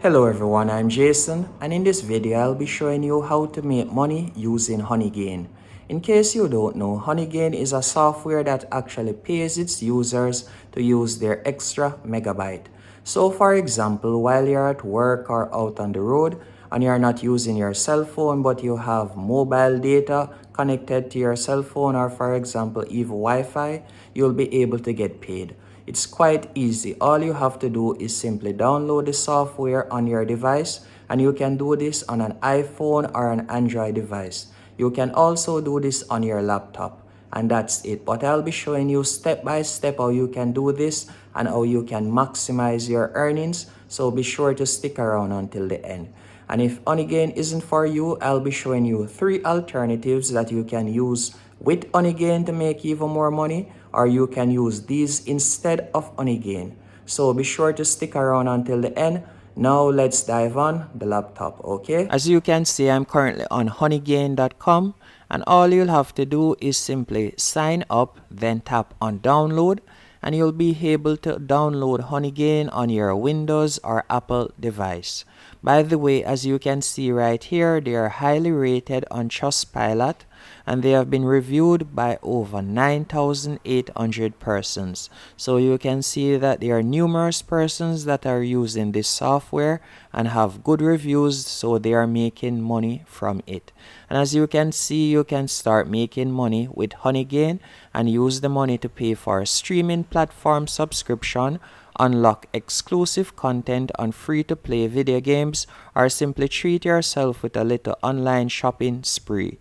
Hello everyone, I'm Jason, and in this video I'll be showing you how to make money using Honeygain. In case you don't know, Honeygain is a software that actually pays its users to use their extra megabyte. So for example, while you're at work or out on the road and you're not using your cell phone but you have mobile data connected to your cell phone, or for example even Wi-Fi, you'll be able to get paid. It's quite easy. All you have to do is simply download the software on your device, and you can do this on an iPhone or an Android device. You can also do this on your laptop, and that's it. But I'll be showing you step by step how you can do this and how you can maximize your earnings, so be sure to stick around until the end. And if Honeygain isn't for you, I'll be showing you 3 alternatives that you can use with Honeygain to make even more money, or you can use these instead of Honeygain. So be sure to stick around until the end. Now let's dive on the laptop, okay? As you can see, I'm currently on honeygain.com, and all you'll have to do is simply sign up, then tap on download, and you'll be able to download Honeygain on your Windows or Apple device. By the way, as you can see right here, they are highly rated on Trustpilot, and they have been reviewed by over 9,800 persons. So you can see that there are numerous persons that are using this software and have good reviews, so they are making money from it. And as you can see, you can start making money with Honeygain and use the money to pay for a streaming platform subscription, unlock exclusive content on free-to-play video games, or simply treat yourself with a little online shopping spree.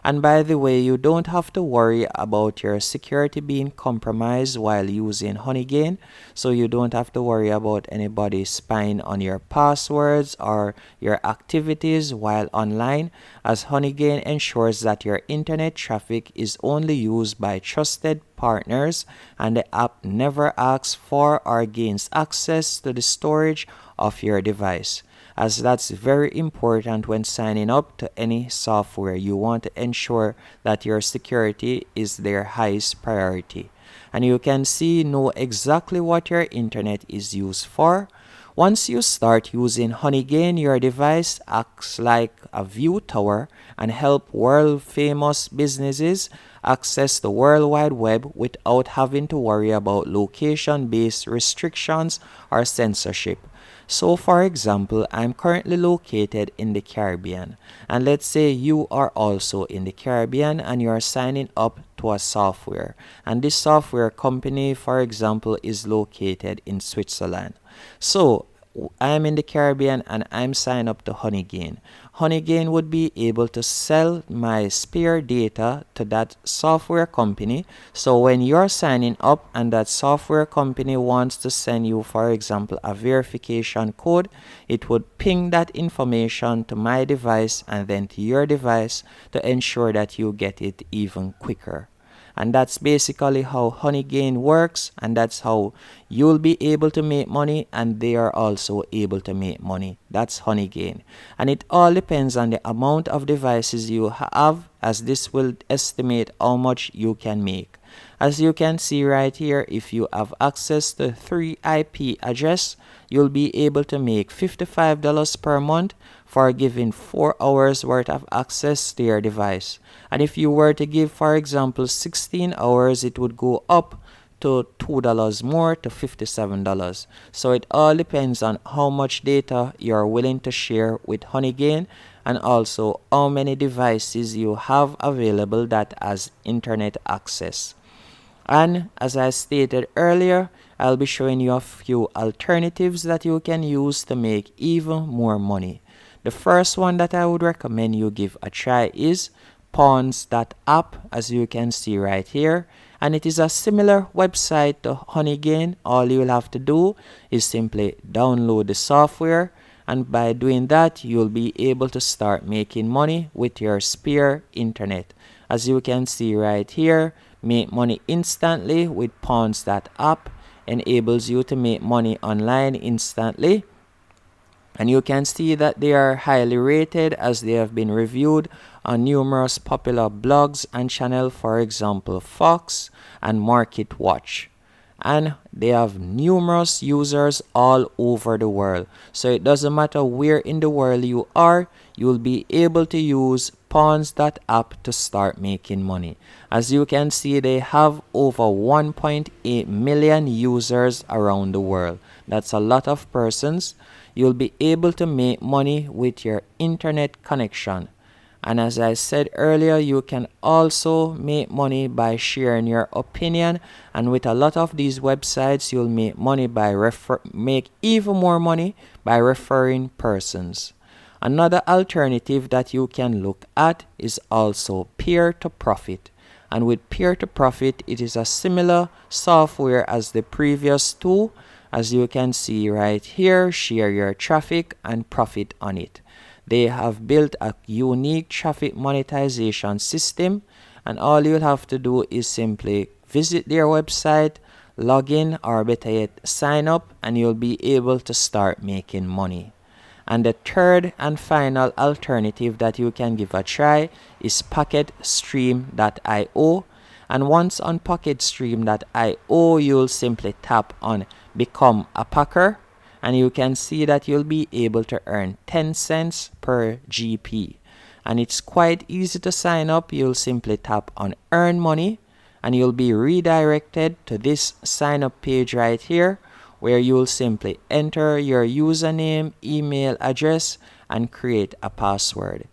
And by the way, you don't have to worry about your security being compromised while using Honeygain, so you don't have to worry about anybody spying on your passwords or your activities while online, as Honeygain ensures that your internet traffic is only used by trusted partners, and the app never asks for or gains access to the storage of your device, as that's very important when signing up to any software. You want to ensure that your security is their highest priority. And you can know exactly what your internet is used for. Once you start using Honeygain, your device acts like a view tower and help world-famous businesses access the World Wide Web without having to worry about location-based restrictions or censorship. So for example, I'm currently located in the Caribbean, and let's say you are also in the Caribbean and you are signing up to a software, and this software company, for example, is located in Switzerland. So I'm in the Caribbean and I'm signed up to Honeygain. Honeygain would be able to sell my spare data to that software company. So when you're signing up and that software company wants to send you, for example, a verification code, it would ping that information to my device and then to your device to ensure that you get it even quicker. And that's basically how Honeygain works, and that's how you'll be able to make money, and they are also able to make money. That's Honeygain. And it all depends on the amount of devices you have, as this will estimate how much you can make. As you can see right here, if you have access to 3 IP address, you'll be able to make $55 per month for giving 4 hours worth of access to your device. And if you were to give, for example, 16 hours, it would go up to $2 more to $57. So it all depends on how much data you're willing to share with Honeygain, and also how many devices you have available that has internet access. And as I stated earlier, I'll be showing you a few alternatives that you can use to make even more money. The first one that I would recommend you give a try is pawns.app, as you can see right here, and it is a similar website to Honeygain. All you'll have to do is simply download the software, and by doing that you'll be able to start making money with your spare internet. As you can see right here, make money instantly with pawns.app enables you to make money online instantly. And you can see that they are highly rated, as they have been reviewed on numerous popular blogs and channels, for example Fox and Market Watch. and they have numerous users all over the world. So it doesn't matter where in the world you are, you'll be able to use pawns.app to start making money. As you can see, they have over 1.8 million users around the world. That's a lot of persons. You'll be able to make money with your internet connection. And as I said earlier, you can also make money by sharing your opinion. And with a lot of these websites, you'll make money by make even more money by referring persons. Another alternative that you can look at is also peer-to-profit. And with peer-to-profit, it is a similar software as the previous two. As you can see right here, share your traffic and profit on it. They have built a unique traffic monetization system, and all you'll have to do is simply visit their website, log in, or better yet, sign up, and you'll be able to start making money. And the third and final alternative that you can give a try is PocketStream.io. And once on PocketStream.io, you'll simply tap on Become a Packer, and you can see that you'll be able to earn 10 cents per GP. And it's quite easy to sign up. You'll simply tap on Earn Money, and you'll be redirected to this sign up page right here, where you'll simply enter your username, email address, and create a password.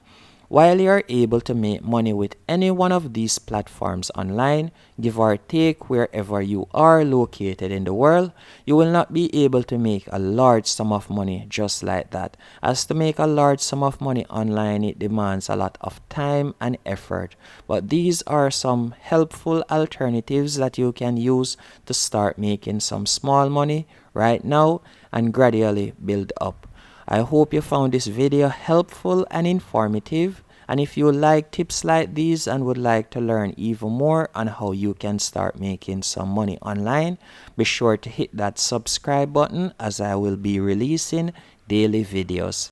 While you're able to make money with any one of these platforms online, give or take wherever you are located in the world, you will not be able to make a large sum of money just like that. As to make a large sum of money online, it demands a lot of time and effort. But these are some helpful alternatives that you can use to start making some small money right now and gradually build up. I hope you found this video helpful and informative, and if you like tips like these and would like to learn even more on how you can start making some money online, be sure to hit that subscribe button, as I will be releasing daily videos.